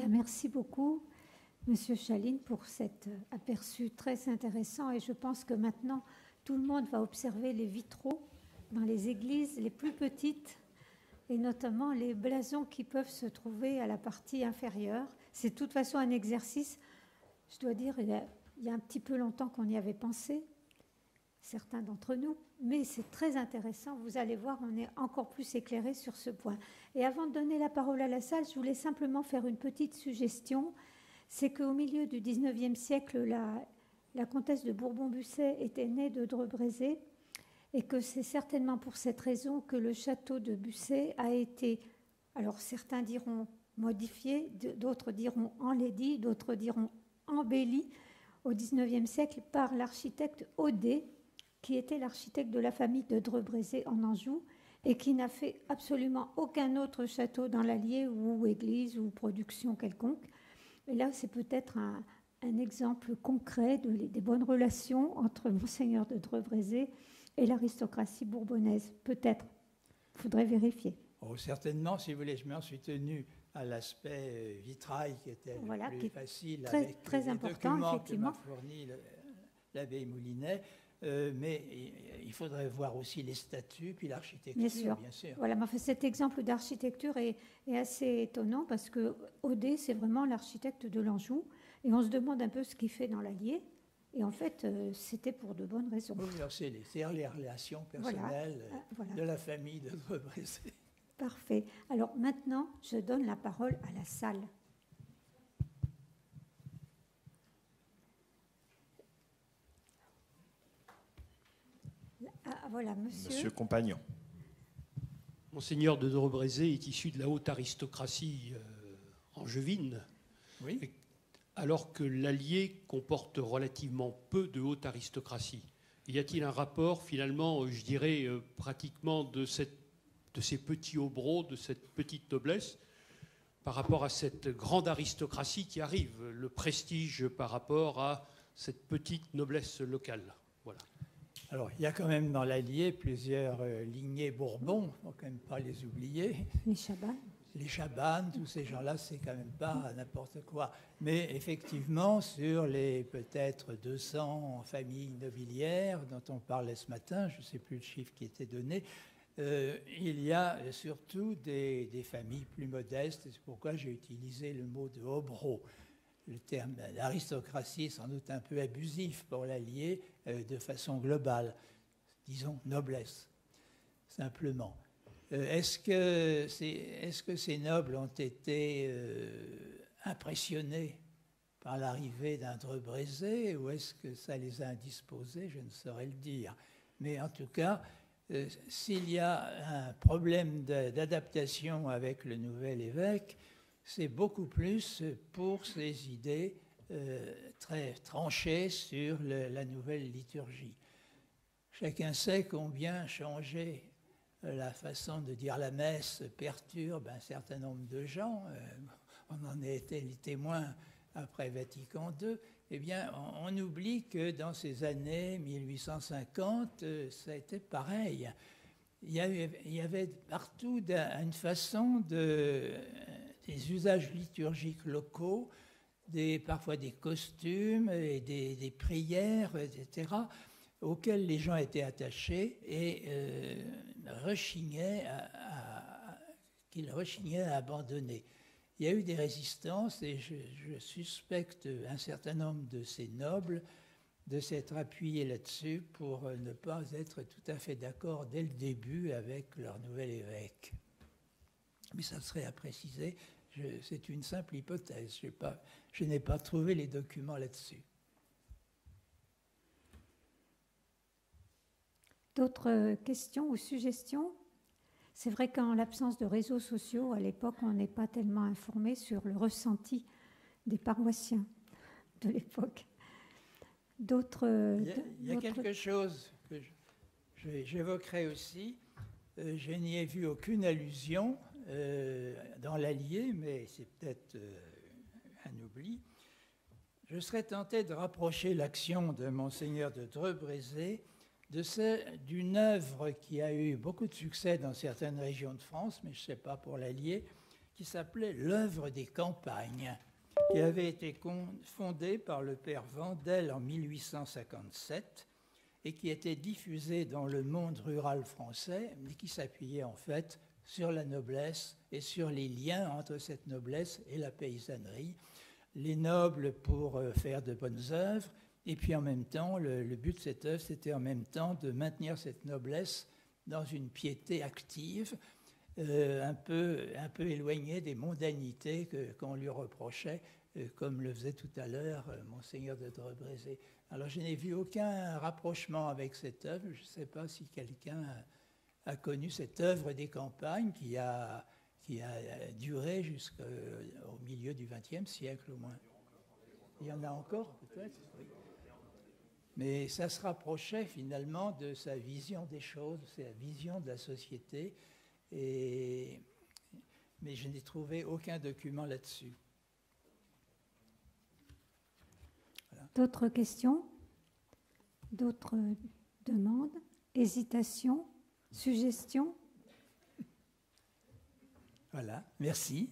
Bien, merci beaucoup, Monsieur Chaline, pour cet aperçu très intéressant. Et je pense que maintenant, tout le monde va observer les vitraux dans les églises les plus petites, et notamment les blasons qui peuvent se trouver à la partie inférieure. C'est de toute façon un exercice, je dois dire, il y a un petit peu longtemps qu'on y avait pensé, certains d'entre nous, mais c'est très intéressant. Vous allez voir, on est encore plus éclairé sur ce point. Et avant de donner la parole à la salle, je voulais simplement faire une petite suggestion. C'est qu'au milieu du XIXe siècle, la comtesse de Bourbon-Busset était née de Dreux-Brézé, et que c'est certainement pour cette raison que le château de Busset a été, alors certains diront modifié, d'autres diront enlaidi, d'autres diront embelli au XIXe siècle par l'architecte Audet, qui était l'architecte de la famille de Dreux-Brézé en Anjou et qui n'a fait absolument aucun autre château dans l'Allier ou église ou production quelconque. Et là, c'est peut-être un exemple concret des bonnes relations entre Monseigneur de Dreux-Brézé et l'aristocratie bourbonnaise. Peut-être. Il faudrait vérifier. Oh, certainement, si vous voulez, je m'en suis tenu à l'aspect vitrail qui était le plus facile avec très les important, documents effectivement. que m'a fourni l'abbé Moulinet. Mais il faudrait voir aussi les statues, puis l'architecture, bien sûr. Voilà, mais cet exemple d'architecture est assez étonnant parce que Audet, c'est vraiment l'architecte de l'Anjou. Et on se demande un peu ce qu'il fait dans l'Allier. Et en fait, c'était pour de bonnes raisons. Oui, c'est les relations personnelles de la famille de Dreux-Brézé. Parfait. Alors maintenant, je donne la parole à la salle. Voilà, Monsieur Compagnon. Monseigneur de Dreux-Brézé est issu de la haute aristocratie angevine, oui. Alors que l'Allier comporte relativement peu de haute aristocratie. Y a-t-il un rapport, finalement, je dirais, pratiquement de ces petits hobereaux, de cette petite noblesse, par rapport à cette grande aristocratie qui arrive, le prestige par rapport à cette petite noblesse locale? Voilà. Alors, il y a quand même dans l'Allier plusieurs lignées Bourbon, il ne faut quand même pas les oublier. Les Chabannes. Les Chabannes, tous ces gens-là, c'est quand même pas n'importe quoi. Mais effectivement, sur les peut-être 200 familles nobiliaires dont on parlait ce matin, je ne sais plus le chiffre qui était donné, il y a surtout des familles plus modestes. C'est pourquoi j'ai utilisé le mot de hobereau. Le terme d'aristocratie est sans doute un peu abusif pour l'Allier de façon globale. Disons noblesse, simplement. Est-ce que ces nobles ont été impressionnés par l'arrivée d'un Dreux-Brézé ou est-ce que ça les a indisposés? Je ne saurais le dire. Mais en tout cas, s'il y a un problème d'adaptation avec le nouvel évêque, c'est beaucoup plus pour ses idées très tranchées sur la nouvelle liturgie. Chacun sait combien changer la façon de dire la messe perturbe un certain nombre de gens. On en a été les témoins après Vatican II. Eh bien, on oublie que dans ces années 1850, ça a été pareil. Il y avait partout une façon des usages liturgiques locaux, parfois des costumes et des prières, etc., auxquels les gens étaient attachés et qu'ils rechignaient à abandonner. Il y a eu des résistances et je suspecte un certain nombre de ces nobles de s'être appuyés là-dessus pour ne pas être tout à fait d'accord dès le début avec leur nouvel évêque. Mais ça serait à préciser, c'est une simple hypothèse, je n'ai pas trouvé les documents là-dessus. D'autres questions ou suggestions? C'est vrai qu'en l'absence de réseaux sociaux, à l'époque, on n'est pas tellement informé sur le ressenti des paroissiens de l'époque. Il y a quelque chose que j'évoquerai aussi. Je n'y ai vu aucune allusion dans l'Allier, mais c'est peut-être un oubli. Je serais tenté de rapprocher l'action de Monseigneur de Dreux-Brézé d'une œuvre qui a eu beaucoup de succès dans certaines régions de France, mais je ne sais pas pour l'Allier, qui s'appelait L'œuvre des campagnes, qui avait été fondée par le père Vandel en 1857 et qui était diffusée dans le monde rural français, mais qui s'appuyait en fait sur la noblesse et sur les liens entre cette noblesse et la paysannerie. Les nobles pour faire de bonnes œuvres, et puis en même temps, le but de cette œuvre, c'était en même temps de maintenir cette noblesse dans une piété active, un peu éloignée des mondanités qu'on lui reprochait, comme le faisait tout à l'heure Monseigneur de Drebrézé. Alors je n'ai vu aucun rapprochement avec cette œuvre. Je ne sais pas si quelqu'un a connu cette œuvre des campagnes qui a duré jusqu'au milieu du XXe siècle au moins. Il y en a encore peut-être, oui. Mais ça se rapprochait finalement de sa vision des choses, sa vision de la société, mais je n'ai trouvé aucun document là-dessus. Voilà. D'autres questions? D'autres demandes? Hésitations? Suggestions? Voilà, merci.